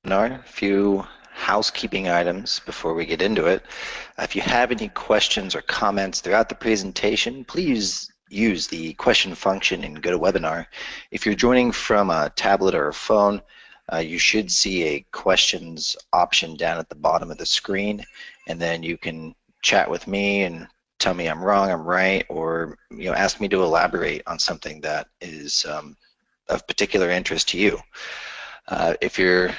webinar. A few housekeeping items before we get into it. If you have any questions or comments throughout the presentation, please use the question function in GoToWebinar. If you're joining from a tablet or a phone, you should see a questions option down at the bottom of the screen, and then you can chat with me and tell me I'm wrong, I'm right, or ask me to elaborate on something that is of particular interest to you. If you're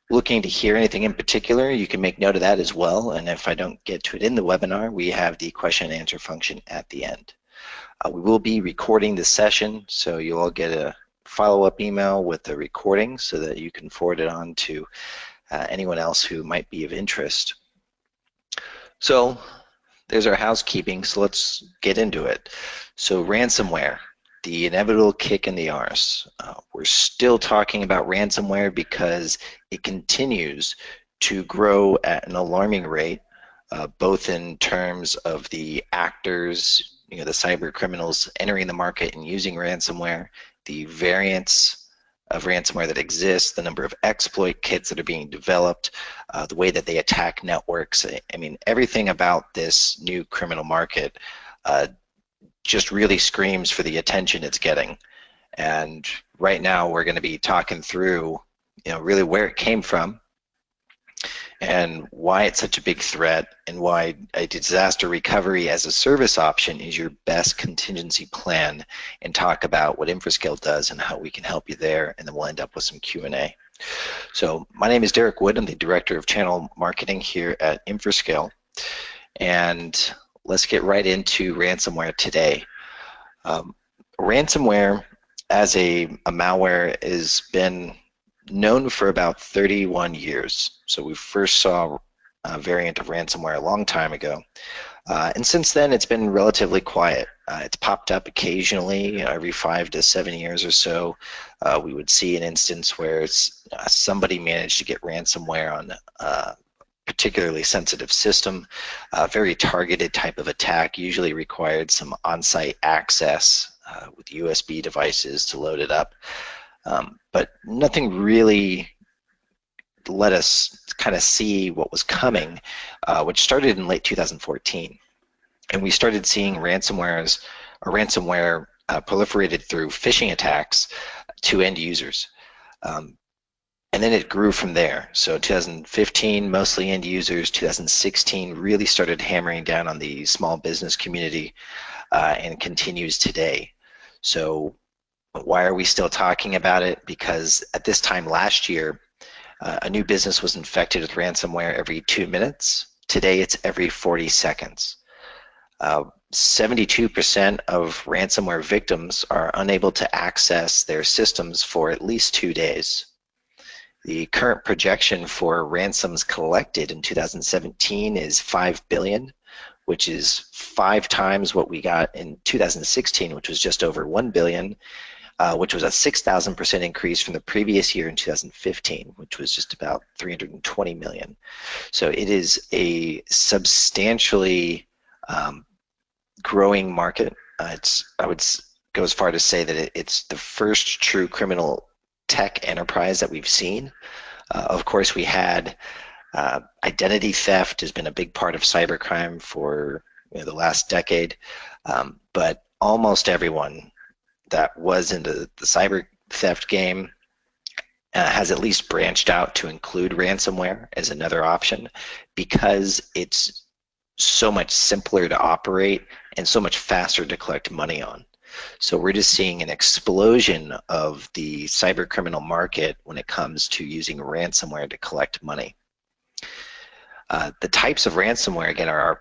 looking to hear anything in particular, you can make note of that as well, and if I don't get to it in the webinar, we have the question and answer function at the end. We will be recording this session, so you'll all get a follow-up email with the recording so that you can forward it on to anyone else who might be of interest. So there's our housekeeping, so let's get into it. So ransomware, the inevitable kick in the arse. We're still talking about ransomware because it continues to grow at an alarming rate, both in terms of the actors, the cyber criminals entering the market and using ransomware, the variants of ransomware that exists, the number of exploit kits that are being developed, the way that they attack networks. I mean, everything about this new criminal market just really screams for the attention it's getting. And right now we're going to be talking through, really where it came from and why it's such a big threat and why a disaster recovery as a service option is your best contingency plan, and talk about what Infrascale does and how we can help you there, and then we'll end up with some Q&A. So my name is Derek Wood. I'm the Director of Channel Marketing here at Infrascale, and let's get right into ransomware today. Ransomware as a malware has been known for about 31 years. So we first saw a variant of ransomware a long time ago. And since then, it's been relatively quiet. It's popped up occasionally, every 5 to 7 years or so. We would see an instance where somebody managed to get ransomware on a particularly sensitive system. A very targeted type of attack, usually required some on-site access with USB devices to load it up. But nothing really let us kind of see what was coming, which started in late 2014. And we started seeing ransomware proliferated through phishing attacks to end users. And then it grew from there. So 2015, mostly end users. 2016 really started hammering down on the small business community, and continues today. So why are we still talking about it? Because at this time last year, a new business was infected with ransomware every 2 minutes. Today it's every 40 seconds. 72% of ransomware victims are unable to access their systems for at least 2 days. The current projection for ransoms collected in 2017 is $5 billion, which is 5 times what we got in 2016, which was just over $1 billion. Which was a 6,000% increase from the previous year in 2015, which was just about 320 million. So it is a substantially growing market. I would go as far to say that it's the first true criminal tech enterprise that we've seen. Of course, we had identity theft has been a big part of cybercrime for the last decade, but almost everyone that was into the cyber theft game has at least branched out to include ransomware as another option, because it's so much simpler to operate and so much faster to collect money on. So we're just seeing an explosion of the cyber criminal market when it comes to using ransomware to collect money. The types of ransomware, again, are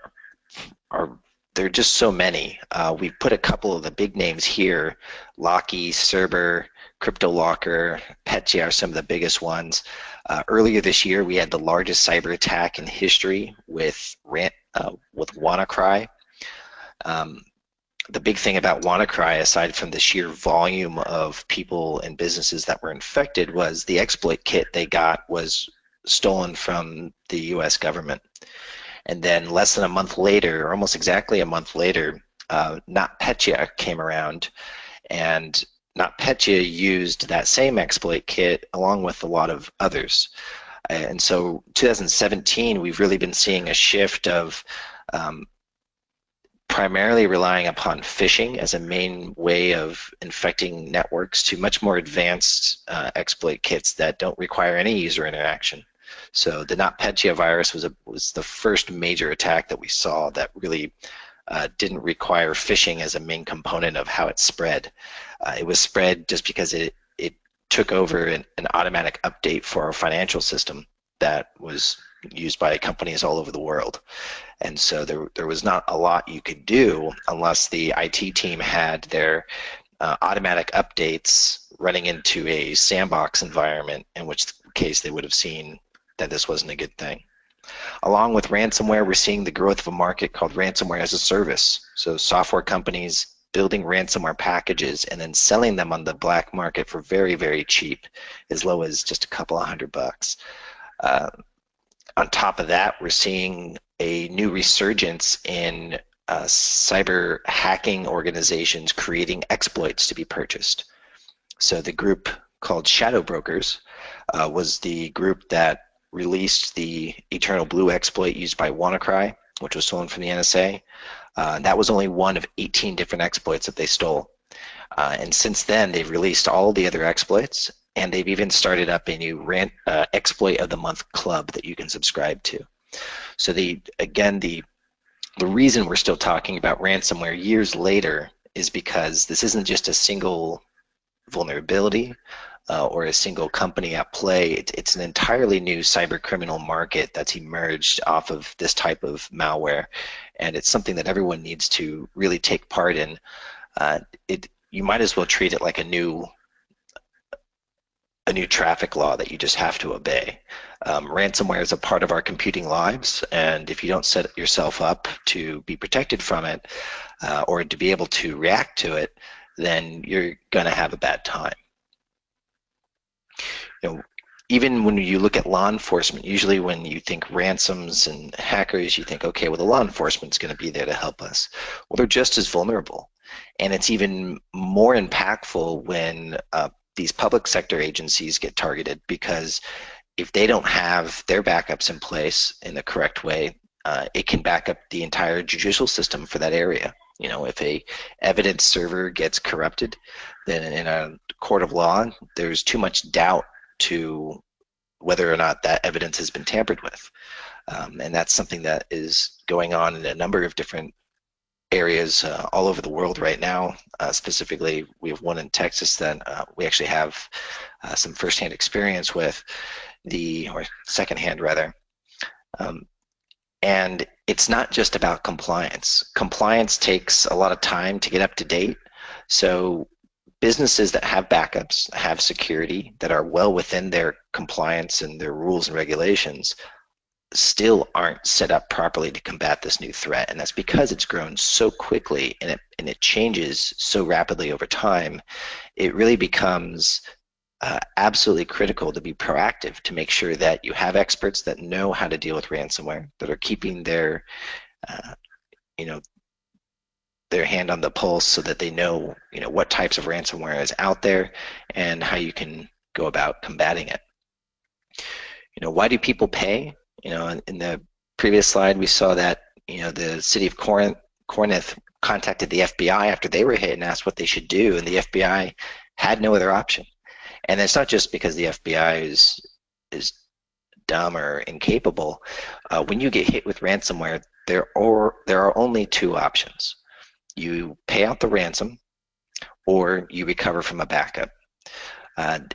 there are just so many. We've put a couple of the big names here. Locky, Cerber, CryptoLocker, Petya are some of the biggest ones. Earlier this year, we had the largest cyber attack in history with WannaCry. The big thing about WannaCry, aside from the sheer volume of people and businesses that were infected, was the exploit kit they got was stolen from the US government. And then less than a month later, or almost exactly a month later, NotPetya came around, and NotPetya used that same exploit kit along with a lot of others. And so 2017, we've really been seeing a shift of primarily relying upon phishing as a main way of infecting networks to much more advanced exploit kits that don't require any user interaction. So the NotPetya virus was the first major attack that we saw that really didn't require phishing as a main component of how it spread. It was spread just because it took over an automatic update for our financial system that was used by companies all over the world. And so there was not a lot you could do unless the IT team had their automatic updates running into a sandbox environment, in which case they would have seen that this wasn't a good thing. Along with ransomware, we're seeing the growth of a market called ransomware as a service. So software companies building ransomware packages and then selling them on the black market for very, very cheap, as low as just a couple of $100. On top of that, we're seeing a new resurgence in cyber hacking organizations creating exploits to be purchased. So the group called Shadow Brokers was the group that released the Eternal Blue exploit used by WannaCry, which was stolen from the NSA. That was only one of 18 different exploits that they stole. And since then, they've released all the other exploits, and they've even started up a new Exploit of the Month club that you can subscribe to. So the reason we're still talking about ransomware years later is because this isn't just a single vulnerability or a single company at play. It's an entirely new cyber criminal market that's emerged off of this type of malware, and it's something that everyone needs to really take part in. You might as well treat it like a new traffic law that you just have to obey. Ransomware is a part of our computing lives, and if you don't set yourself up to be protected from it or to be able to react to it, then you're going to have a bad time. Even when you look at law enforcement, usually when you think ransoms and hackers, you think, okay, well, the law enforcement's going to be there to help us. Well, they're just as vulnerable, and it's even more impactful when these public sector agencies get targeted, because if they don't have their backups in place in the correct way, it can back up the entire judicial system for that area. If a evidence server gets corrupted, then in a court of law, there's too much doubt to whether or not that evidence has been tampered with. And that's something that is going on in a number of different areas all over the world right now. Specifically, we have one in Texas that we actually have some firsthand experience with, or secondhand rather. And it's not just about compliance. Compliance takes a lot of time to get up to date. So businesses that have backups, have security, that are well within their compliance and their rules and regulations, still aren't set up properly to combat this new threat. And that's because it's grown so quickly and it changes so rapidly over time. It really becomes absolutely critical to be proactive, to make sure that you have experts that know how to deal with ransomware, that are keeping their their hand on the pulse, so that they know what types of ransomware is out there and how you can go about combating it. Why do people pay? In the previous slide, we saw that the city of Corinth contacted the FBI after they were hit and asked what they should do, and the FBI had no other option. And it's not just because the FBI is dumb or incapable. When you get hit with ransomware, there are only two options. You pay out the ransom, or you recover from a backup.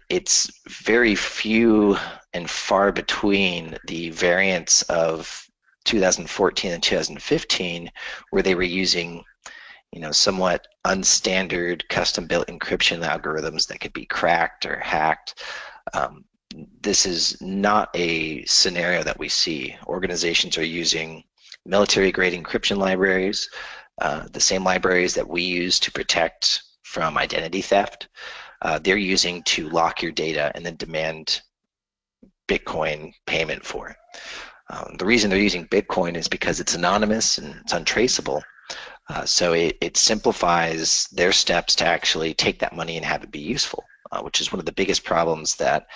It's very few and far between the variants of 2014 and 2015 where they were using somewhat unstandard custom-built encryption algorithms that could be cracked or hacked. This is not a scenario that we see. Organizations are using military-grade encryption libraries, the same libraries that we use to protect from identity theft. They're using to lock your data and then demand Bitcoin payment for it. The reason they're using Bitcoin is because it's anonymous and it's untraceable. So it simplifies their steps to actually take that money and have it be useful, which is one of the biggest problems that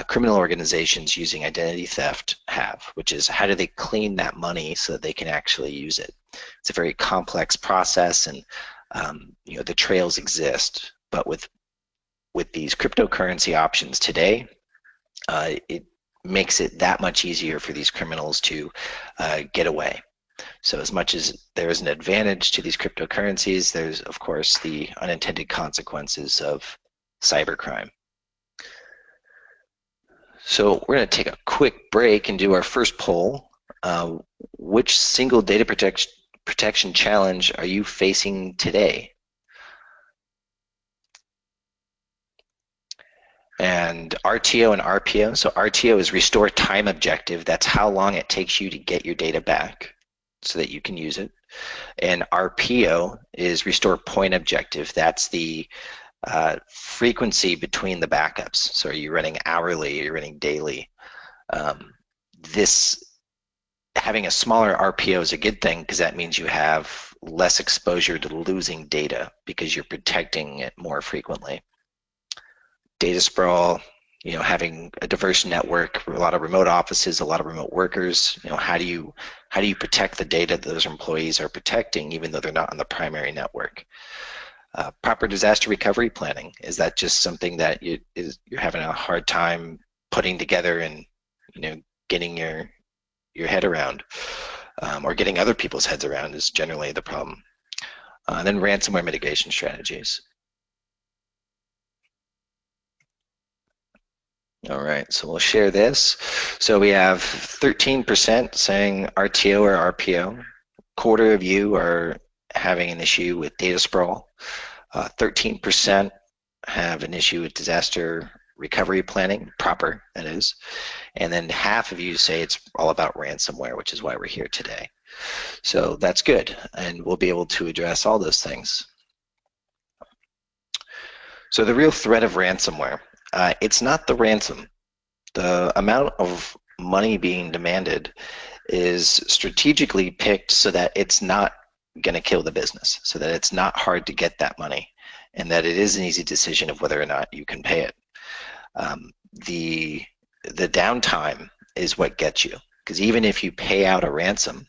criminal organizations using identity theft have, which is how do they clean that money so that they can actually use it. It's a very complex process, and the trails exist, but with these cryptocurrency options today, it makes it that much easier for these criminals to get away. So as much as there is an advantage to these cryptocurrencies, there's of course the unintended consequences of cybercrime. So we're going to take a quick break and do our first poll. Which single data protection challenge are you facing today? And RTO and RPO. So RTO is restore time objective. That's how long it takes you to get your data back so that you can use it. And RPO is restore point objective. That's the frequency between the backups. So are you running hourly, are you running daily? Having a smaller RPO is a good thing because that means you have less exposure to losing data because you're protecting it more frequently. Data sprawl, having a diverse network, a lot of remote offices, a lot of remote workers, how do you protect the data that those employees are protecting even though they're not on the primary network? Proper disaster recovery planning, is that just something that you're having a hard time putting together and getting your head around, or getting other people's heads around is generally the problem. Then ransomware mitigation strategies. All right, so we'll share this. So we have 13% saying RTO or RPO. Quarter of you are having an issue with data sprawl. 13% have an issue with disaster recovery planning, proper, that is. And then half of you say it's all about ransomware, which is why we're here today. So that's good, and we'll be able to address all those things. So the real threat of ransomware. It's not the ransom. The amount of money being demanded is strategically picked so that it's not going to kill the business, so that it's not hard to get that money, and that it is an easy decision of whether or not you can pay it. The downtime is what gets you, because even if you pay out a ransom,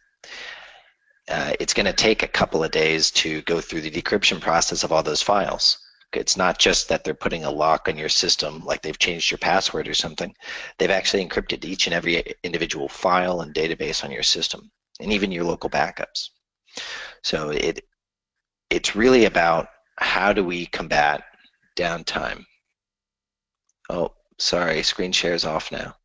it's going to take a couple of days to go through the decryption process of all those files. It's not just that they're putting a lock on your system, like they've changed your password or something. They've actually encrypted each and every individual file and database on your system, and even your local backups. So it's really about how do we combat downtime. Oh, sorry, screen share is off now.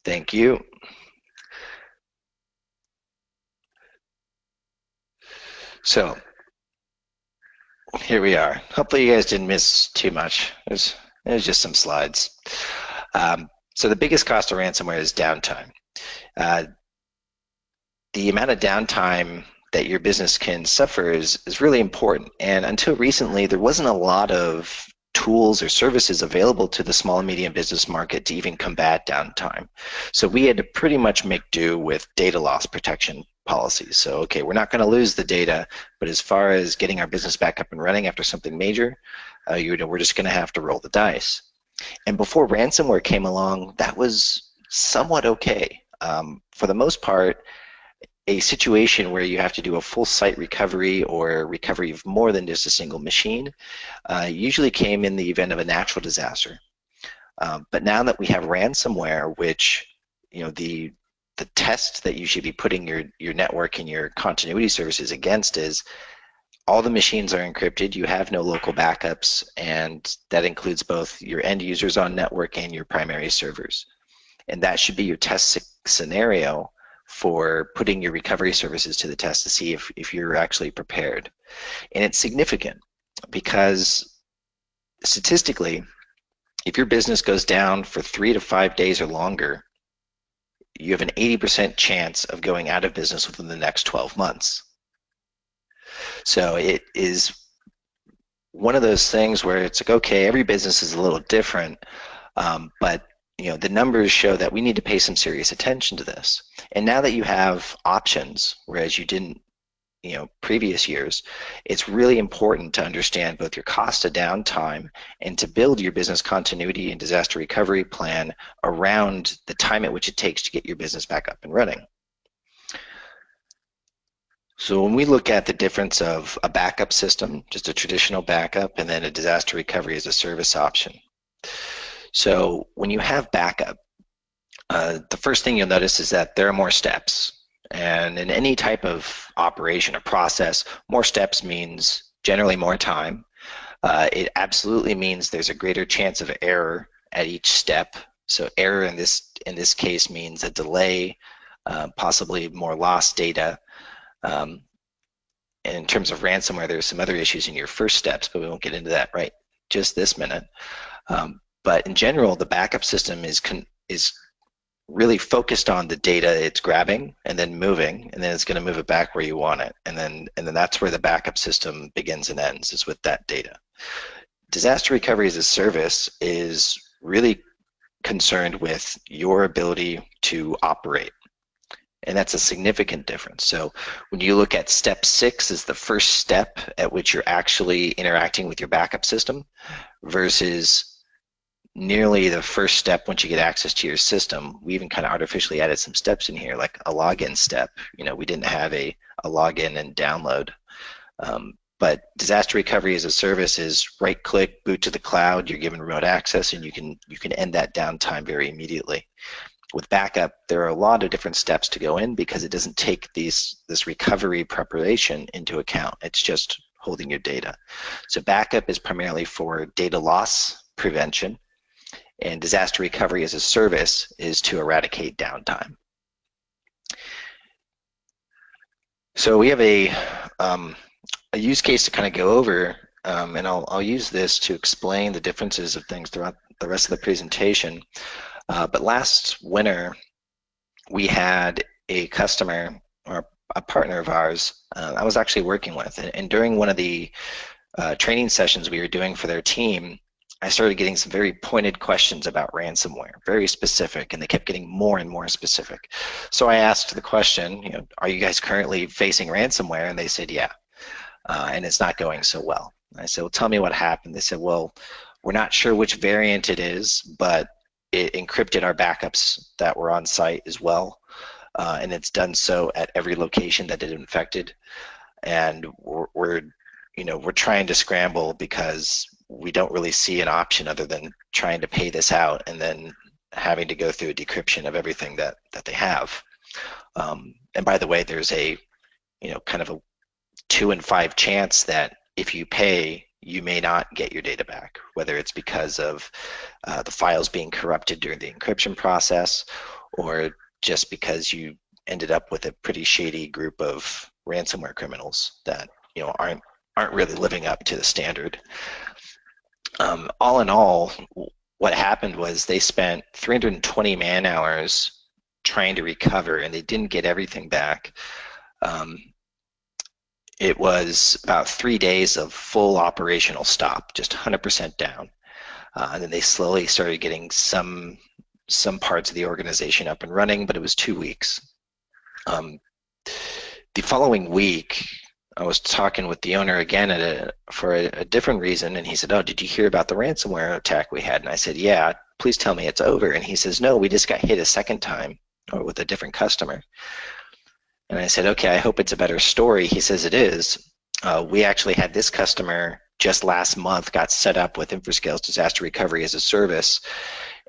Thank you. So here we are. Hopefully you guys didn't miss too much. There's just some slides. So the biggest cost of ransomware is downtime. The amount of downtime that your business can suffer is really important. And until recently, there wasn't a lot of tools or services available to the small and medium business market to even combat downtime. So we had to pretty much make do with data loss protection policies. So, okay, we're not going to lose the data, but as far as getting our business back up and running after something major, we're just going to have to roll the dice. And before ransomware came along, that was somewhat okay. For the most part, a situation where you have to do a full site recovery or recovery of more than just a single machine usually came in the event of a natural disaster. But now that we have ransomware, which the test that you should be putting your network and your continuity services against is all the machines are encrypted, you have no local backups, and that includes both your end users on network and your primary servers. And that should be your test scenario for putting your recovery services to the test to see if you're actually prepared. And it's significant because statistically, if your business goes down for 3 to 5 days or longer, you have an 80% chance of going out of business within the next 12 months. So it is one of those things where it's like, okay, every business is a little different, but the numbers show that we need to pay some serious attention to this. And now that you have options, whereas you didn't previous years, it's really important to understand both your cost of downtime and to build your business continuity and disaster recovery plan around the time at which it takes to get your business back up and running. So when we look at the difference of a backup system, just a traditional backup, and then a disaster recovery as a service option. So when you have backup, the first thing you'll notice is that there are more steps. And in any type of operation or process, more steps means generally more time. It absolutely means there's a greater chance of error at each step. So error in this case means a delay, possibly more lost data. And in terms of ransomware, there's some other issues in your first steps, but we won't get into that right just this minute. But in general, the backup system is really focused on the data it's grabbing and then moving, and then it's going to move it back where you want it. And then that's where the backup system begins and ends, is with that data. Disaster recovery as a service is really concerned with your ability to operate. And that's a significant difference. So when you look at step 6 as the first step at which you're actually interacting with your backup system versus nearly the first step once you get access to your system. We even kind of artificially added some steps in here, like a login step. We didn't have a login and download. But disaster recovery as a service is right-click, boot to the cloud. You're given remote access, and you can end that downtime very immediately. With backup, there are a lot of different steps to go in because it doesn't take this recovery preparation into account. It's just holding your data. So backup is primarily for data loss prevention, and disaster recovery as a service is to eradicate downtime. So we have a use case to kind of go over, and I'll use this to explain the differences of things throughout the rest of the presentation. But last winter, we had a customer, or a partner of ours, I was actually working with, and during one of the training sessions we were doing for their team, I started getting some very pointed questions about ransomware, very specific, and they kept getting more and more specific. So I asked the question, are you guys currently facing ransomware? And they said, yeah, and it's not going so well. I said, well, tell me what happened. They said, well, we're not sure which variant it is, but it encrypted our backups that were on site as well, and it's done so at every location that it infected. And we're trying to scramble because we don't really see an option other than trying to pay this out and then having to go through a decryption of everything that they have. And by the way, there's a kind of a 2 in 5 chance that if you pay, you may not get your data back, whether it's because of the files being corrupted during the encryption process, or just because you ended up with a pretty shady group of ransomware criminals that aren't really living up to the standard. All in all, what happened was they spent 320 man hours trying to recover, and they didn't get everything back. It was about 3 days of full operational stop, just 100% down. And then they slowly started getting some parts of the organization up and running, but it was 2 weeks. The following week, I was talking with the owner again for a different reason, and he said, oh, did you hear about the ransomware attack we had? And I said, yeah, please tell me it's over. And he says, no, we just got hit a second time, or with a different customer. And I said, okay, I hope it's a better story. He says it is. We actually had this customer just last month got set up with Infrascale's disaster recovery as a service,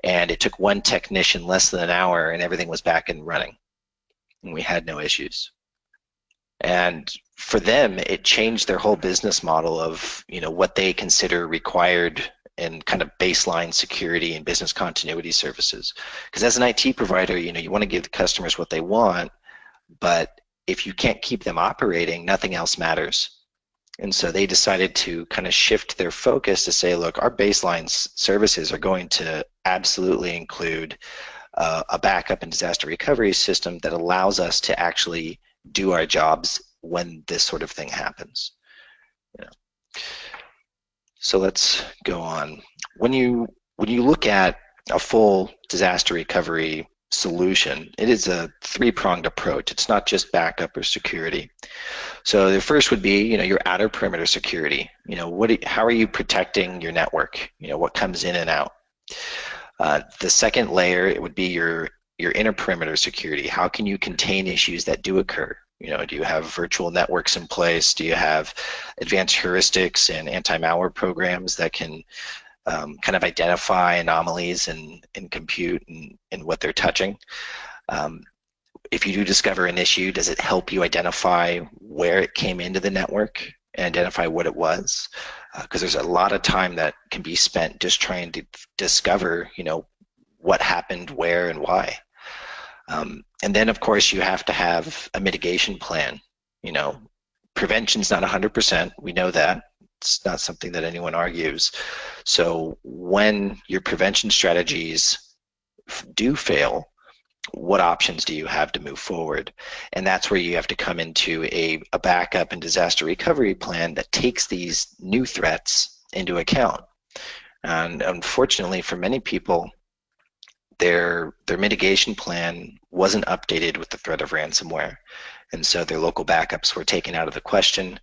and it took one technician less than an hour, and everything was back and running. And we had no issues. And for them, it changed their whole business model of what they consider required and kind of baseline security and business continuity services. Because as an IT provider, you want to give the customers what they want, but if you can't keep them operating, nothing else matters. And so they decided to kind of shift their focus to say, look, our baseline services are going to absolutely include a backup and disaster recovery system that allows us to actually do our jobs when this sort of thing happens. So let's go on. When you look at a full disaster recovery solution. It is a three-pronged approach. It's not just backup or security. So the first would be, your outer perimeter security. How are you protecting your network? What comes in and out? The second layer, it would be your inner perimeter security. How can you contain issues that do occur? Do you have virtual networks in place? Do you have advanced heuristics and anti-malware programs that can kind of identify anomalies in compute and what they're touching? If you do discover an issue, does it help you identify where it came into the network and identify what it was? Because there's a lot of time that can be spent just trying to discover, what happened, where, and why. And then, of course, you have to have a mitigation plan. Prevention's not 100%. We know that. It's not something that anyone argues. So when your prevention strategies do fail, what options do you have to move forward? And that's where you have to come into a backup and disaster recovery plan that takes these new threats into account. And unfortunately, for many people, their mitigation plan wasn't updated with the threat of ransomware. And so their local backups were taken out of the question.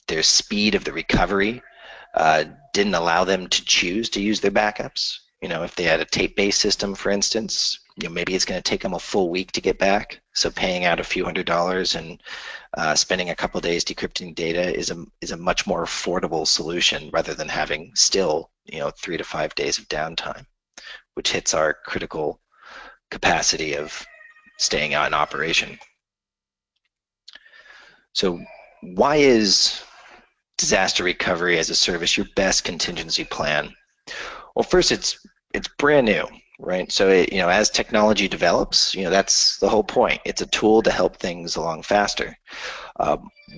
Their speed of the recovery didn't allow them to choose to use their backups. If they had a tape-based system, for instance, maybe it's going to take them a full week to get back. So paying out a few $100s and spending a couple of days decrypting data is a much more affordable solution rather than having still 3 to 5 days of downtime, which hits our critical capacity of staying out in operation. So why is disaster recovery as a service your best contingency plan? Well, first, it's brand new, right? So as technology develops, that's the whole point. It's a tool to help things along faster.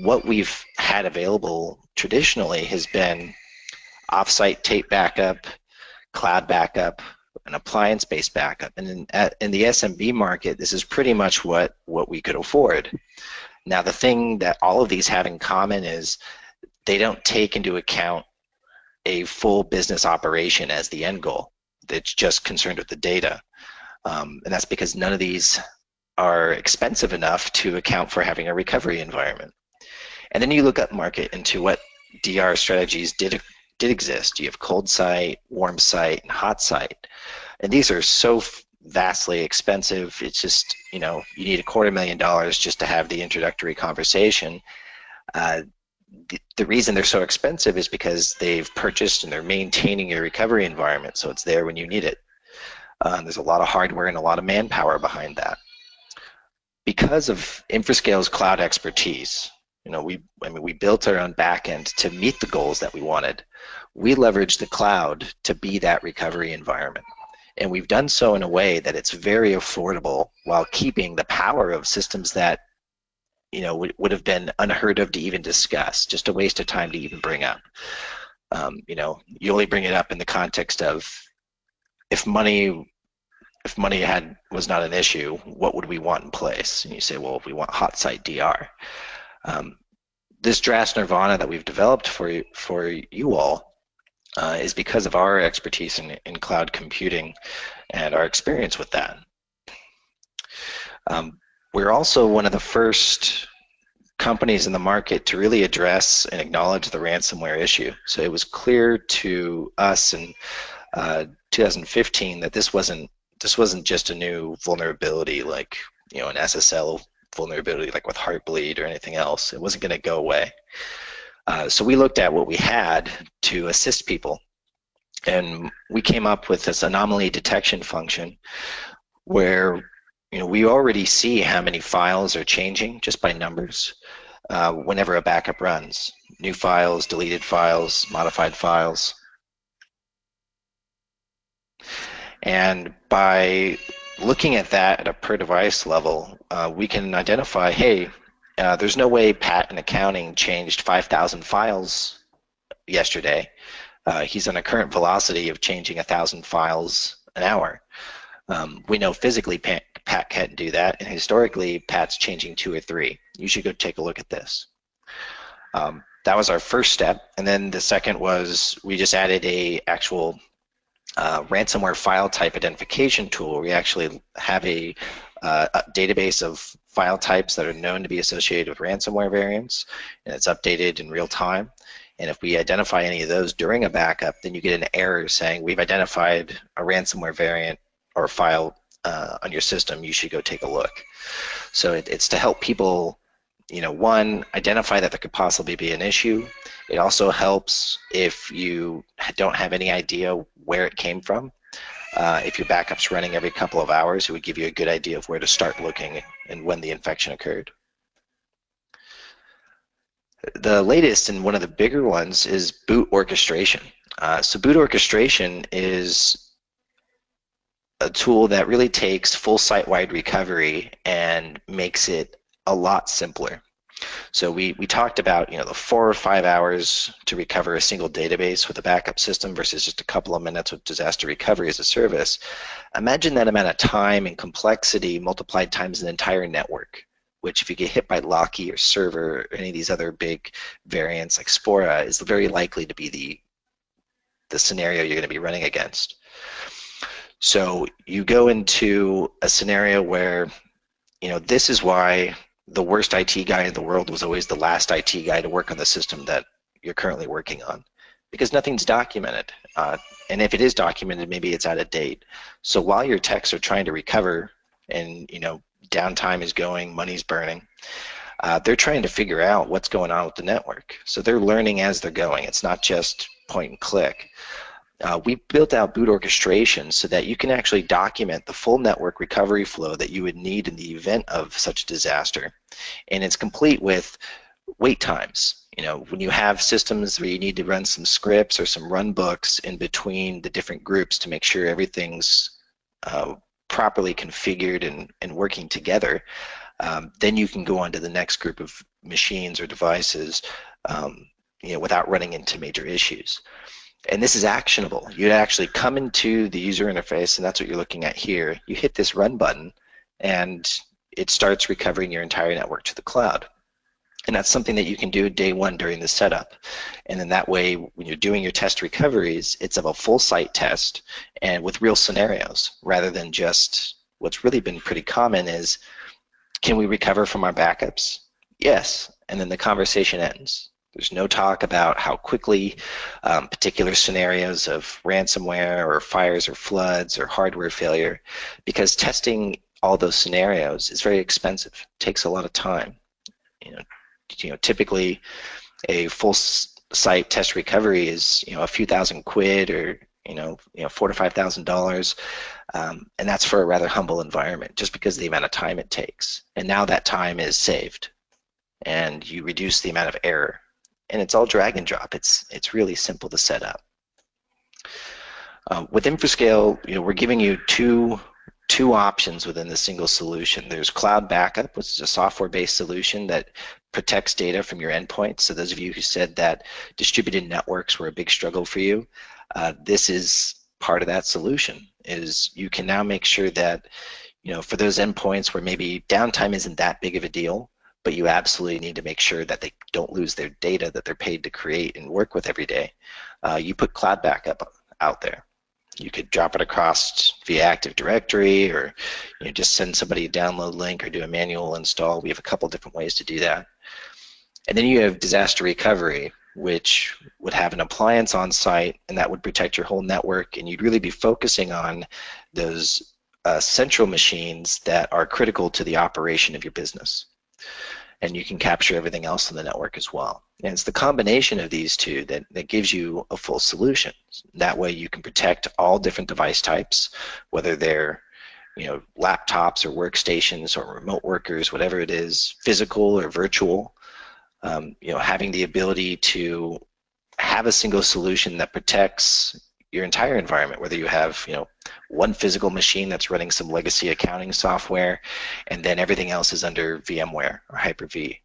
What we've had available traditionally has been offsite tape backup, cloud backup, an appliance-based backup. And in the SMB market, this is pretty much what we could afford. Now, the thing that all of these have in common is they don't take into account a full business operation as the end goal. That's just concerned with the data. And that's because none of these are expensive enough to account for having a recovery environment. And then you look up market into what DR strategies did exist. You have cold site, warm site, and hot site. And these are so vastly expensive. It's just, you need $250,000 just to have the introductory conversation. The reason they're so expensive is because they've purchased and they're maintaining your recovery environment, so it's there when you need it. There's a lot of hardware and a lot of manpower behind that. Because of Infrascale's cloud expertise, we built our own backend to meet the goals that we wanted. We leveraged the cloud to be that recovery environment. And we've done so in a way that it's very affordable while keeping the power of systems that would have been unheard of to even discuss, just a waste of time to even bring up. You only bring it up in the context of if money was not an issue, what would we want in place? And you say, well, we want hot site DR. This DRAAS Nirvana that we've developed for you all is because of our expertise in cloud computing and our experience with that. We're also one of the first companies in the market to really address and acknowledge the ransomware issue. So it was clear to us in 2015 that this wasn't just a new vulnerability like an SSL vulnerability like with Heartbleed or anything else. It wasn't going to go away. So we looked at what we had to assist people, and we came up with this anomaly detection function where we already see how many files are changing just by numbers whenever a backup runs. New files, deleted files, modified files. And by looking at that at a per device level, we can identify, hey, there's no way Pat in accounting changed 5,000 files yesterday. He's on a current velocity of changing 1,000 files an hour. We know physically Pat can't do that, and historically Pat's changing 2 or 3. You should go take a look at this. That was our first step, and then the second was we just added a actual ransomware file type identification tool. We actually have a database of file types that are known to be associated with ransomware variants, and it's updated in real time. And if we identify any of those during a backup, then you get an error saying we've identified a ransomware variant or file on your system. You should go take a look. So it's to help people, one, identify that there could possibly be an issue. It also helps if you don't have any idea where it came from. If your backup's running every couple of hours, it would give you a good idea of where to start looking and when the infection occurred. The latest and one of the bigger ones is boot orchestration. So boot orchestration is a tool that really takes full site-wide recovery and makes it a lot simpler. So we talked about the 4 or 5 hours to recover a single database with a backup system versus just a couple of minutes with disaster recovery as a service. Imagine that amount of time and complexity multiplied times an entire network, which if you get hit by Locky or Server or any of these other big variants like Spora is very likely to be the scenario you're going to be running against. So you go into a scenario where, this is why the worst IT guy in the world was always the last IT guy to work on the system that you're currently working on, because nothing's documented. And if it is documented, maybe it's out of date. So while your techs are trying to recover and, downtime is going, money's burning, they're trying to figure out what's going on with the network. So they're learning as they're going. It's not just point and click. We built out boot orchestration so that you can actually document the full network recovery flow that you would need in the event of such a disaster. And it's complete with wait times. When you have systems where you need to run some scripts or some run books in between the different groups to make sure everything's properly configured and working together, then you can go on to the next group of machines or devices without running into major issues. And this is actionable. You'd actually come into the user interface, and that's what you're looking at here. You hit this run button, and it starts recovering your entire network to the cloud. And that's something that you can do day one during the setup. And then that way, when you're doing your test recoveries, it's of a full site test and with real scenarios, rather than just what's really been pretty common is, can we recover from our backups? Yes. And then the conversation ends. There's no talk about how quickly particular scenarios of ransomware or fires or floods or hardware failure, because testing all those scenarios is very expensive. It takes a lot of time. Typically a full site test recovery is a few thousand quid or $4,000 to $5,000, and that's for a rather humble environment, just because of the amount of time it takes. And now that time is saved, and you reduce the amount of error. And it's all drag and drop. It's really simple to set up. With Infrascale, we're giving you two options within the single solution. There's cloud backup, which is a software-based solution that protects data from your endpoints. So those of you who said that distributed networks were a big struggle for you, this is part of that solution. Is you can now make sure that for those endpoints where maybe downtime isn't that big of a deal, but you absolutely need to make sure that they don't lose their data that they're paid to create and work with every day. You put cloud backup out there. You could drop it across via Active Directory, or just send somebody a download link or do a manual install. We have a couple different ways to do that. And then you have disaster recovery, which would have an appliance on site, and that would protect your whole network, and you'd really be focusing on those central machines that are critical to the operation of your business. And you can capture everything else on the network as well. And it's the combination of these two that gives you a full solution. That way you can protect all different device types, whether they're laptops or workstations or remote workers, whatever it is, physical or virtual. Having the ability to have a single solution that protects your entire environment, whether you have one physical machine that's running some legacy accounting software, and then everything else is under VMware or Hyper-V.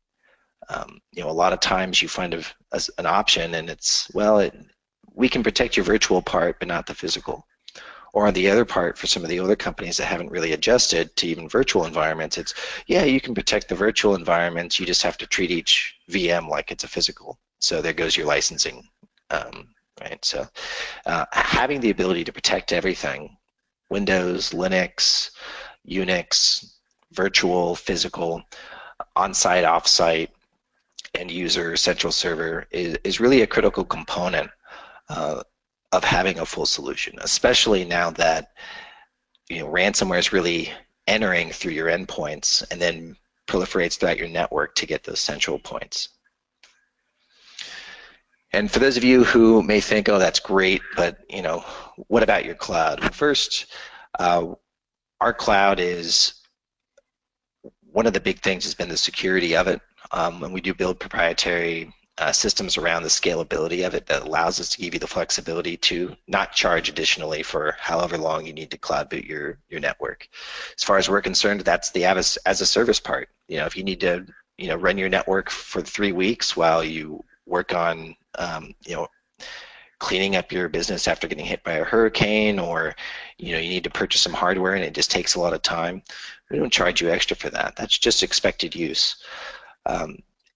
A lot of times you find an option, and it's, well, we can protect your virtual part, but not the physical. Or on the other part, for some of the other companies that haven't really adjusted to even virtual environments, it's, yeah, you can protect the virtual environments, you just have to treat each VM like it's a physical. So there goes your licensing right? So having the ability to protect everything, Windows, Linux, Unix, virtual, physical, on-site, off-site, end user, central server is really a critical component of having a full solution, especially now that ransomware is really entering through your endpoints and then proliferates throughout your network to get those central points. And for those of you who may think, oh, that's great, but what about your cloud? Well, first, our cloud is, one of the big things has been the security of it. And we do build proprietary systems around the scalability of it that allows us to give you the flexibility to not charge additionally for however long you need to cloud boot your network. As far as we're concerned, that's the as a service part. If you need to run your network for 3 weeks while you work on cleaning up your business after getting hit by a hurricane, or you need to purchase some hardware and it just takes a lot of time, we don't charge you extra for that. That's just expected use.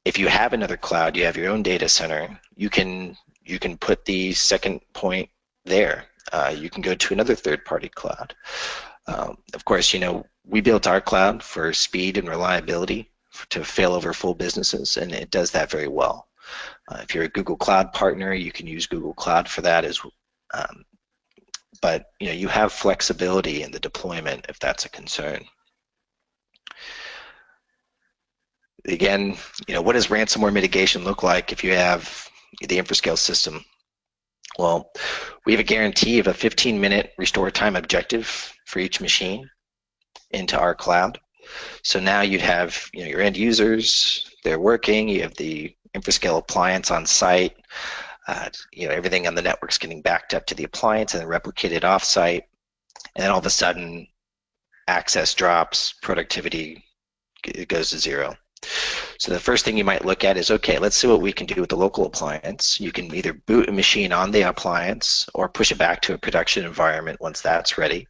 If you have another cloud, you have your own data center, you can put the second point there. You can go to another third-party cloud. Of course, we built our cloud for speed and reliability to failover full businesses, and it does that very well. If you're a Google Cloud partner, you can use Google Cloud for that as well. But you have flexibility in the deployment if that's a concern. Again, what does ransomware mitigation look like if you have the Infrascale system? Well, we have a guarantee of a 15-minute restore time objective for each machine into our cloud. So now you'd have your end users, they're working, you have the Infrascale appliance on site, everything on the network's getting backed up to the appliance and then replicated off-site, and then all of a sudden access drops, productivity goes to zero. So the first thing you might look at is, okay, let's see what we can do with the local appliance. You can either boot a machine on the appliance or push it back to a production environment once that's ready.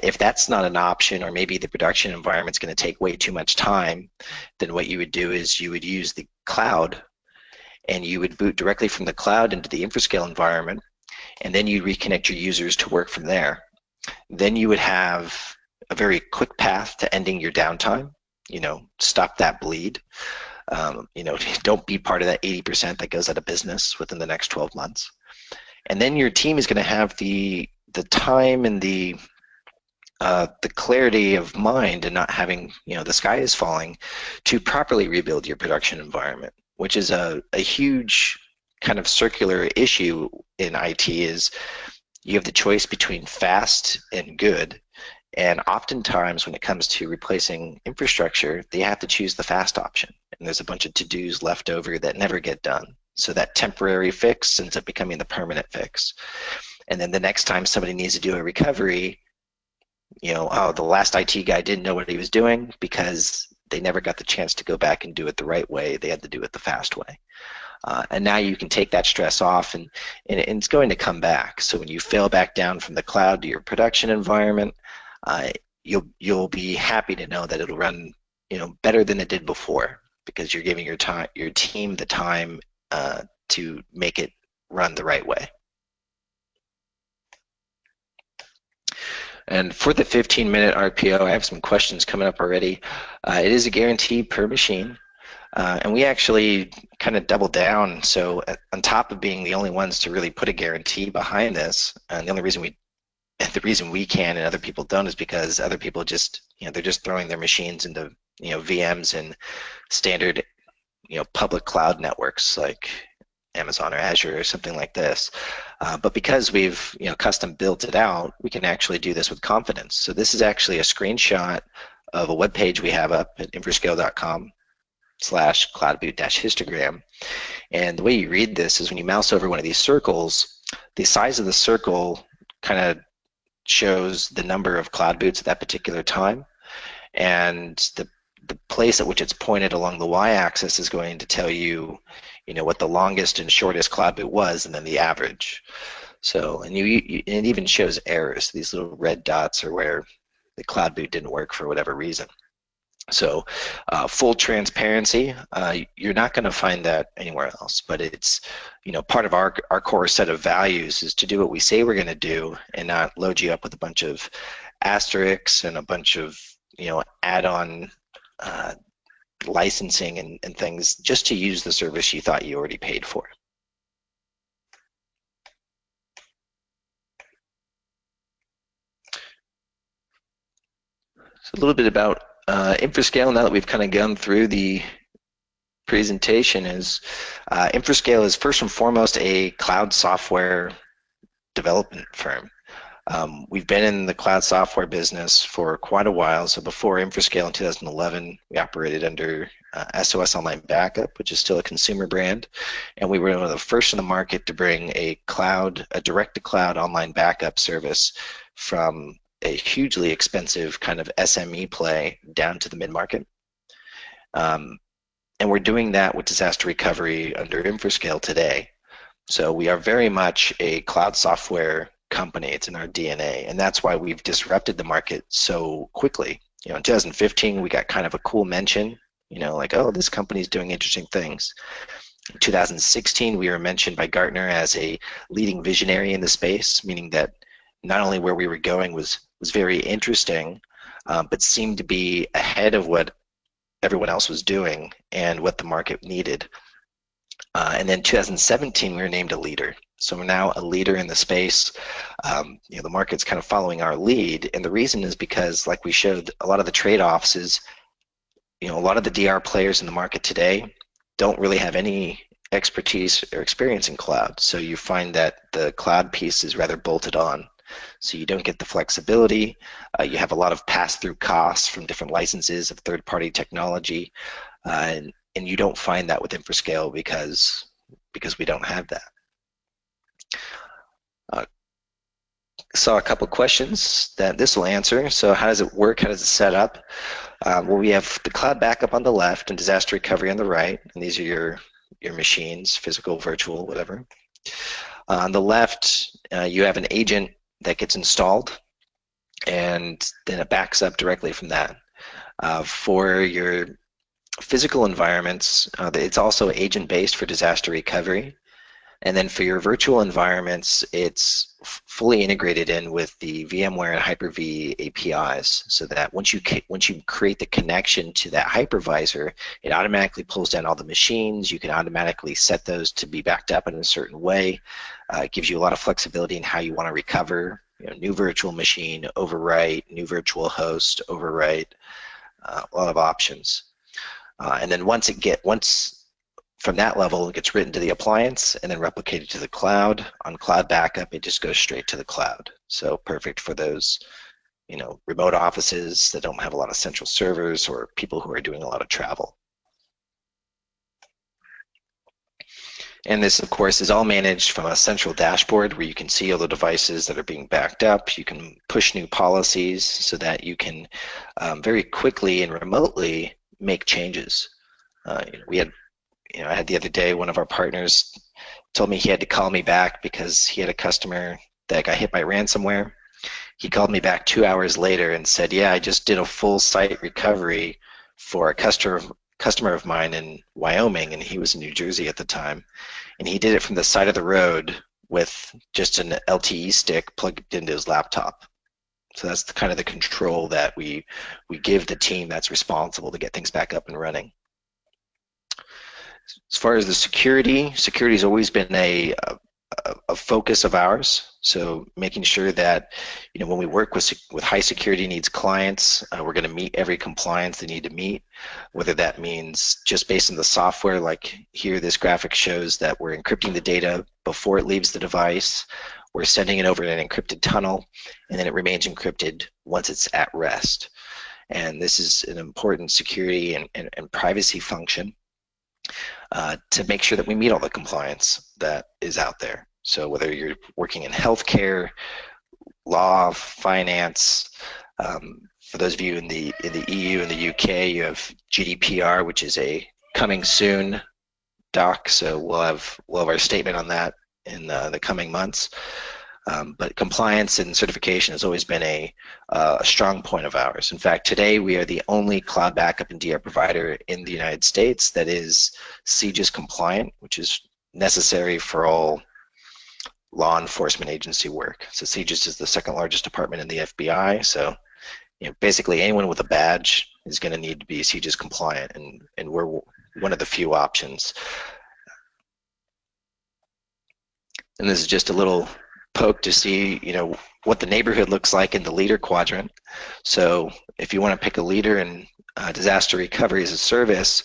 If that's not an option, or maybe the production environment's going to take way too much time, then what you would do is you would use the cloud, and you would boot directly from the cloud into the Infrascale environment, and then you reconnect your users to work from there. Then you would have a very quick path to ending your downtime. Stop that bleed. Don't be part of that 80% that goes out of business within the next 12 months. And then your team is going to have the time and the clarity of mind and not having, the sky is falling, to properly rebuild your production environment, which is a huge kind of circular issue in IT. Is you have the choice between fast and good. And oftentimes when it comes to replacing infrastructure, they have to choose the fast option. And there's a bunch of to-dos left over that never get done. So that temporary fix ends up becoming the permanent fix. And then the next time somebody needs to do a recovery, oh, the last IT guy didn't know what he was doing because they never got the chance to go back and do it the right way. They had to do it the fast way. And now you can take that stress off, and it's going to come back. So when you fail back down from the cloud to your production environment, you'll be happy to know that it'll run better than it did before, because you're giving your team the time to make it run the right way. And for the 15-minute RPO, I have some questions coming up already. It is a guarantee per machine, and we actually kind of double down. So on top of being the only ones to really put a guarantee behind this, and the only reason we can and other people don't is because other people just, they're just throwing their machines into, VMs and standard, public cloud networks like Amazon or Azure or something like this. But because we've, custom built it out, we can actually do this with confidence. So this is actually a screenshot of a web page we have up at infrascale.com/cloudboot-histogram. And the way you read this is when you mouse over one of these circles, the size of the circle kind of shows the number of cloud boots at that particular time, and the place at which it's pointed along the y-axis is going to tell you, what the longest and shortest cloud boot was, and then the average. So, and it even shows errors. These little red dots are where the cloud boot didn't work for whatever reason. So full transparency, you're not going to find that anywhere else, but it's, part of our core set of values is to do what we say we're going to do and not load you up with a bunch of asterisks and a bunch of, add-on licensing and things just to use the service you thought you already paid for. So a little bit about Infrascale, now that we've kind of gone through the presentation, is Infrascale is first and foremost a cloud software development firm. We've been in the cloud software business for quite a while. So before Infrascale in 2011, we operated under SOS Online Backup, which is still a consumer brand, and we were one of the first in the market to bring a direct-to-cloud online backup service from a hugely expensive kind of SME play down to the mid-market. And we're doing that with disaster recovery under Infrascale today. So we are very much a cloud software company. It's in our DNA, and that's why we've disrupted the market so quickly. In 2015, we got kind of a cool mention, like, oh, this company's doing interesting things. In 2016, we were mentioned by Gartner as a leading visionary in the space, meaning that not only where we were going was very interesting, but seemed to be ahead of what everyone else was doing and what the market needed. And then 2017, we were named a leader. So we're now a leader in the space. The market's kind of following our lead, and the reason is because, like we showed, a lot of the trade-offs is, a lot of the DR players in the market today don't really have any expertise or experience in cloud. So you find that the cloud piece is rather bolted on. So you don't get the flexibility. You have a lot of pass-through costs from different licenses of third-party technology, and you don't find that with Infrascale because we don't have that. Saw a couple questions that this will answer. So how does it work? How does it set up? Well, we have the cloud backup on the left and disaster recovery on the right, and these are your machines, physical, virtual, whatever. On the left, you have an agent that gets installed, and then it backs up directly from that. For your physical environments, it's also agent-based for disaster recovery. And then for your virtual environments, it's fully integrated in with the VMware and Hyper-V APIs, so that once you create the connection to that hypervisor, it automatically pulls down all the machines. You can automatically set those to be backed up in a certain way. It gives you a lot of flexibility in how you want to recover. New virtual machine, overwrite, new virtual host, overwrite, a lot of options. And then once from that level, it gets written to the appliance and then replicated to the cloud. On cloud backup, it just goes straight to the cloud. So perfect for those, remote offices that don't have a lot of central servers or people who are doing a lot of travel. And this, of course, is all managed from a central dashboard where you can see all the devices that are being backed up. You can push new policies so that you can very quickly and remotely make changes. I had the other day, one of our partners told me he had to call me back because he had a customer that got hit by ransomware. He called me back 2 hours later and said, yeah, I just did a full site recovery for a customer of mine in Wyoming, and he was in New Jersey at the time. And he did it from the side of the road with just an LTE stick plugged into his laptop. So that's kind of the control that we give the team that's responsible to get things back up and running. As far as the security's always been a focus of ours. So making sure that when we work with high security needs clients, we're going to meet every compliance they need to meet. Whether that means just based on the software, like here, this graphic shows that we're encrypting the data before it leaves the device. We're sending it over an encrypted tunnel, and then it remains encrypted once it's at rest. And this is an important security and privacy function. To make sure that we meet all the compliance that is out there. So whether you're working in healthcare, law, finance, for those of you in the EU and the UK, you have GDPR, which is a coming soon doc. So we'll have our statement on that in the coming months. But compliance and certification has always been a strong point of ours. In fact, today we are the only cloud backup and DR provider in the United States that is CJIS compliant, which is necessary for all law enforcement agency work. So CJIS is the second largest department in the FBI. So basically anyone with a badge is going to need to be CJIS compliant, and we're one of the few options. And this is just a little poke to see, what the neighborhood looks like in the leader quadrant. So if you want to pick a leader in disaster recovery as a service,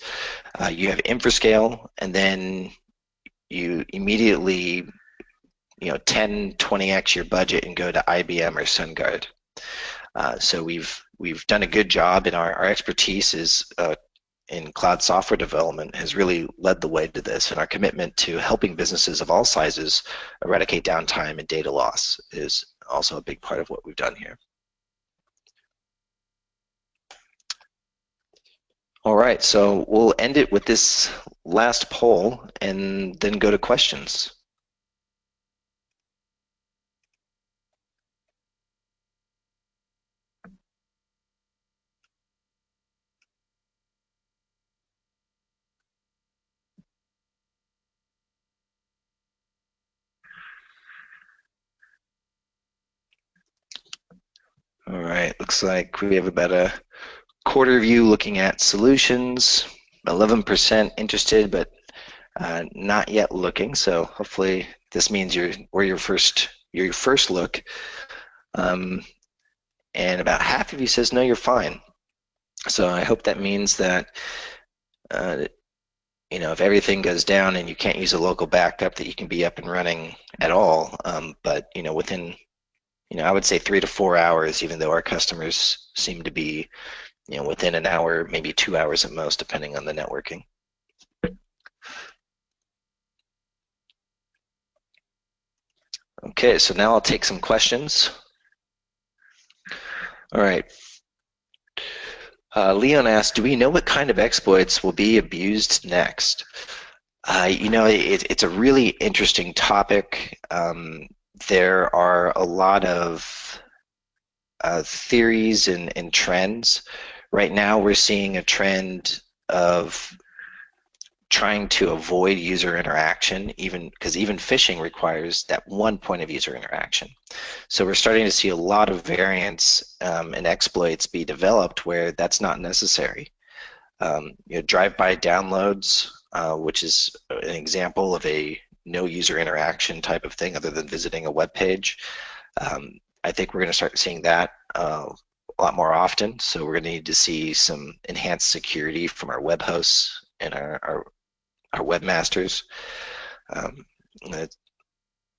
you have Infrascale, and then you immediately 10, 20x your budget and go to IBM or SunGard. So we've done a good job, and our expertise is in cloud software development has really led the way to this, and our commitment to helping businesses of all sizes eradicate downtime and data loss is also a big part of what we've done here. All right, so we'll end it with this last poll and then go to questions. All right, looks like we have about a quarter of you looking at solutions, 11% interested, but not yet looking. So hopefully this means you're your first look. And about half of you says no, you're fine. So I hope that means that if everything goes down and you can't use a local backup, that you can be up and running at all. But within I would say 3 to 4 hours, even though our customers seem to be within an hour, maybe 2 hours at most, depending on the networking. Okay, so now I'll take some questions. All right. Leon asked, do we know what kind of exploits will be abused next? It's a really interesting topic. There are a lot of theories and trends. Right now we're seeing a trend of trying to avoid user interaction, because even phishing requires that one point of user interaction. So we're starting to see a lot of variants and exploits be developed where that's not necessary. Drive-by downloads, which is an example of a no user interaction type of thing other than visiting a web page. I think we're going to start seeing that a lot more often. So we're going to need to see some enhanced security from our web hosts and our webmasters.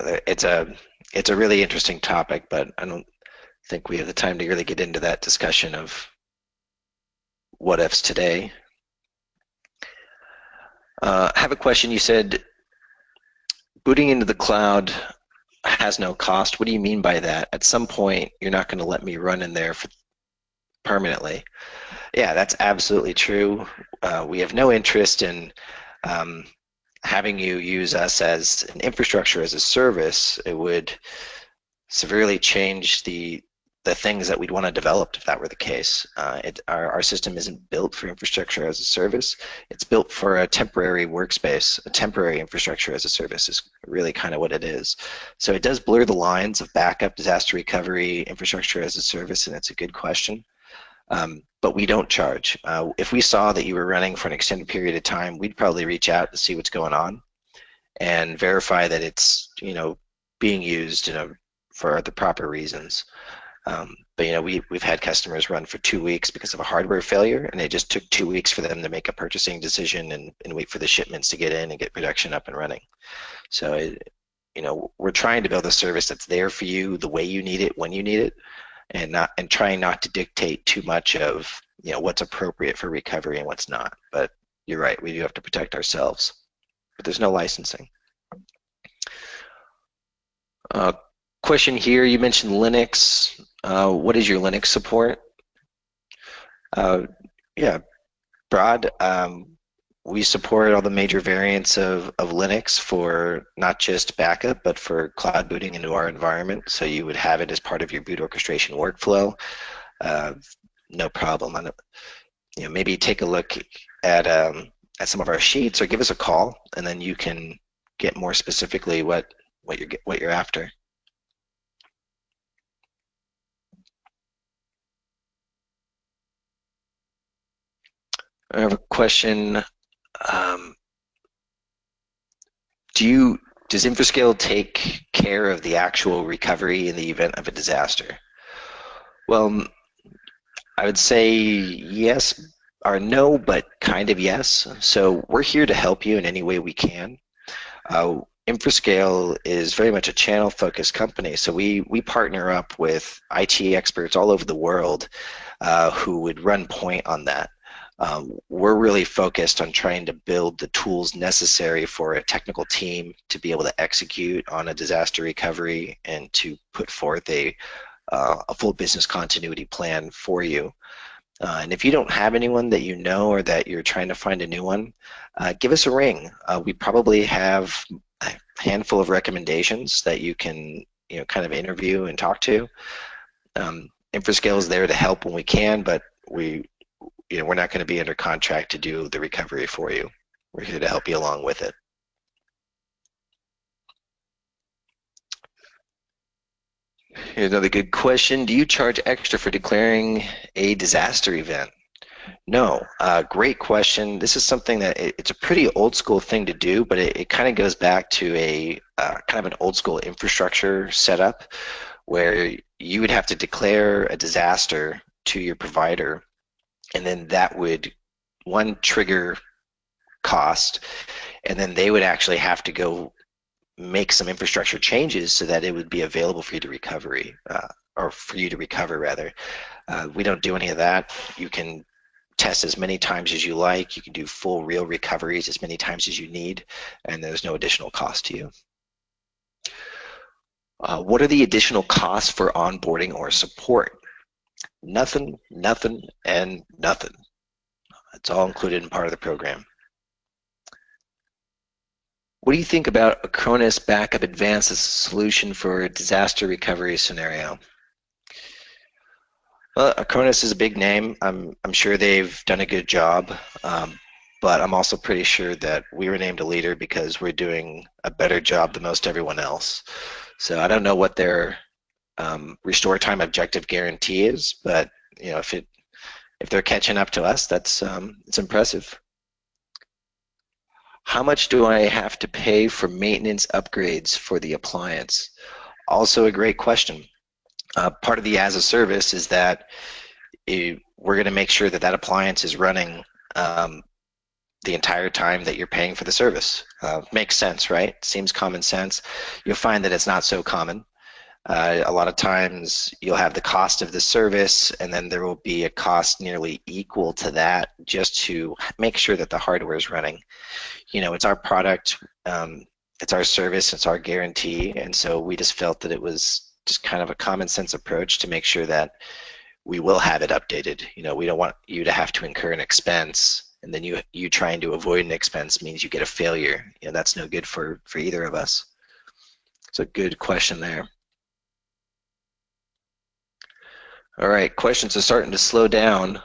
It's a really interesting topic, but I don't think we have the time to really get into that discussion of what ifs today. I have a question. You said booting into the cloud has no cost. What do you mean by that? At some point, you're not going to let me run in there permanently. Yeah, that's absolutely true. We have no interest in having you use us as an infrastructure as a service. It would severely change the things that we'd want to develop if that were the case. Our system isn't built for infrastructure as a service. It's built for a temporary workspace. A temporary infrastructure as a service is really kind of what it is. So it does blur the lines of backup, disaster recovery, infrastructure as a service, and it's a good question. But we don't charge. If we saw that you were running for an extended period of time, we'd probably reach out to see what's going on and verify that it's being used for the proper reasons. But we've had customers run for 2 weeks because of a hardware failure, and it just took 2 weeks for them to make a purchasing decision and wait for the shipments to get in and get production up and running. So we're trying to build a service that's there for you the way you need it, when you need it, and trying not to dictate too much of what's appropriate for recovery and what's not. But you're right, we do have to protect ourselves, but there's no licensing. Question here, you mentioned Linux. What is your Linux support? Yeah, broad. we support all the major variants of Linux for not just backup, but for cloud booting into our environment. So you would have it as part of your boot orchestration workflow. No problem. Maybe take a look at some of our sheets, or give us a call, and then you can get more specifically what you're after. I have a question. Does Infrascale take care of the actual recovery in the event of a disaster? Well, I would say yes or no, but kind of yes. So we're here to help you in any way we can. Infrascale is very much a channel-focused company, so we partner up with IT experts all over the world who would run point on that. We're really focused on trying to build the tools necessary for a technical team to be able to execute on a disaster recovery and to put forth a full business continuity plan for you. And if you don't have anyone that you know, or that you're trying to find a new one, give us a ring. We probably have a handful of recommendations that you can kind of interview and talk to. Infrascale is there to help when we can, but we're not going to be under contract to do the recovery for you. We're here to help you along with it. Here's another good question. Do you charge extra for declaring a disaster event? No. Great question. This is something that it's a pretty old school thing to do, but it kind of goes back to a kind of an old school infrastructure setup where you would have to declare a disaster to your provider, and then that would, one, trigger cost, and then they would actually have to go make some infrastructure changes so that it would be available for you to recovery, or for you to recover rather. We don't do any of that. You can test as many times as you like. You can do full real recoveries as many times as you need, and there's no additional cost to you. What are the additional costs for onboarding or support? Nothing, nothing, and nothing. It's all included in part of the program. What do you think about Acronis Backup Advanced as a solution for a disaster recovery scenario? Well, Acronis is a big name. I'm sure they've done a good job, but I'm also pretty sure that we were named a leader because we're doing a better job than most everyone else. So I don't know what their restore time objective guarantee is, but if they're catching up to us, that's it's impressive. How much do I have to pay for maintenance upgrades for the appliance? Also a great question. Part of the as a service is that we're going to make sure that that appliance is running the entire time that you're paying for the service. Makes sense, right? Seems common sense. You'll find that it's not so common. A lot of times you'll have the cost of the service, and then there will be a cost nearly equal to that just to make sure that the hardware is running. It's our product, it's our service, it's our guarantee, and so we just felt that it was just kind of a common sense approach to make sure that we will have it updated. We don't want you to have to incur an expense, and then you trying to avoid an expense means you get a failure. That's no good for either of us. It's a good question there. All right, questions are starting to slow down.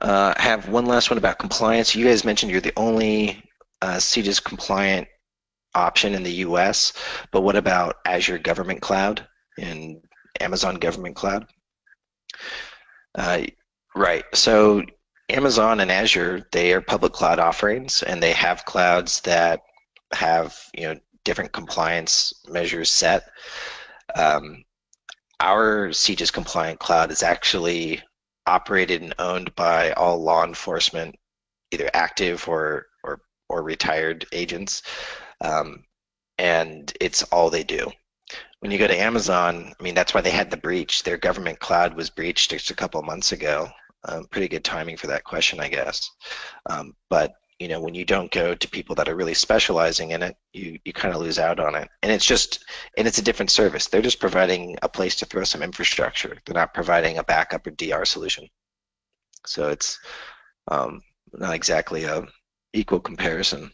I have one last one about compliance. You guys mentioned you're the only CJIS compliant option in the US, but what about Azure Government Cloud and Amazon Government Cloud? Right, so Amazon and Azure, they are public cloud offerings, and they have clouds that have different compliance measures set. Our CJIS compliant cloud is actually operated and owned by all law enforcement, either active or retired agents, and it's all they do. When you go to Amazon, that's why they had the breach. Their government cloud was breached just a couple of months ago. Pretty good timing for that question, I guess. But when you don't go to people that are really specializing in it, you kind of lose out on it. And it's a different service. They're just providing a place to throw some infrastructure. They're not providing a backup or DR solution. So it's not exactly a equal comparison.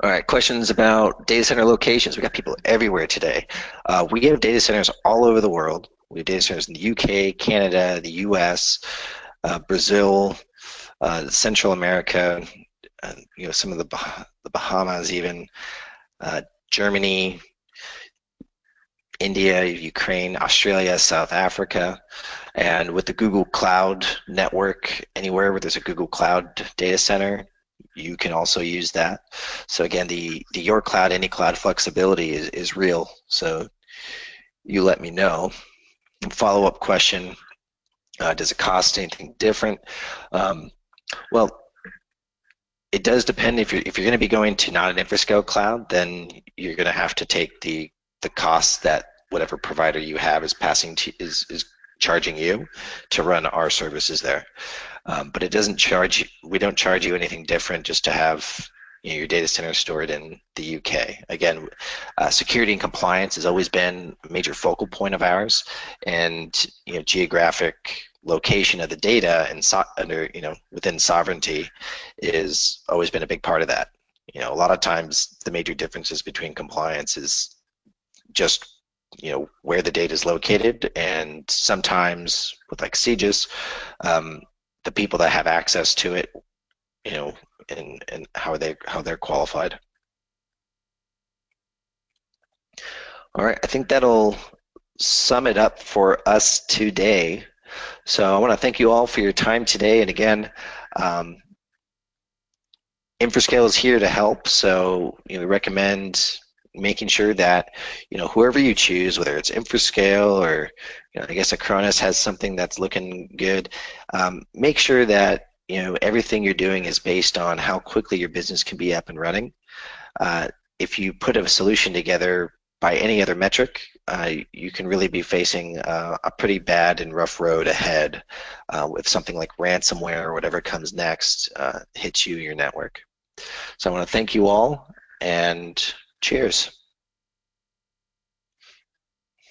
All right, questions about data center locations. We got people everywhere today. We have data centers all over the world. We have data centers in the UK, Canada, the US, Brazil, Central America, some of the Bahamas even, Germany, India, Ukraine, Australia, South Africa. And with the Google Cloud network, anywhere where there's a Google Cloud data center, you can also use that. So again, the your cloud, any cloud flexibility is real. So you let me know. Follow-up question, does it cost anything different? Well, it does depend. If you're going to be going to not an Infrascale cloud, then you're going to have to take the costs that whatever provider you have is passing to is charging you to run our services there. But it doesn't charge. We don't charge you anything different just to have your data center stored in the UK. Again, security and compliance has always been a major focal point of ours, and geographic location of the data and within sovereignty is always been a big part of that. A lot of times the major differences between compliance is just where the data is located, and sometimes with like CGIS, the people that have access to it, and how they're qualified. All right, I think that'll sum it up for us today. So I want to thank you all for your time today. And again, Infrascale is here to help. So we recommend making sure that whoever you choose, whether it's Infrascale or I guess Acronis has something that's looking good, make sure that everything you're doing is based on how quickly your business can be up and running. If you put a solution together by any other metric, you can really be facing a pretty bad and rough road ahead if something like ransomware or whatever comes next hits your network. So I want to thank you all, and cheers.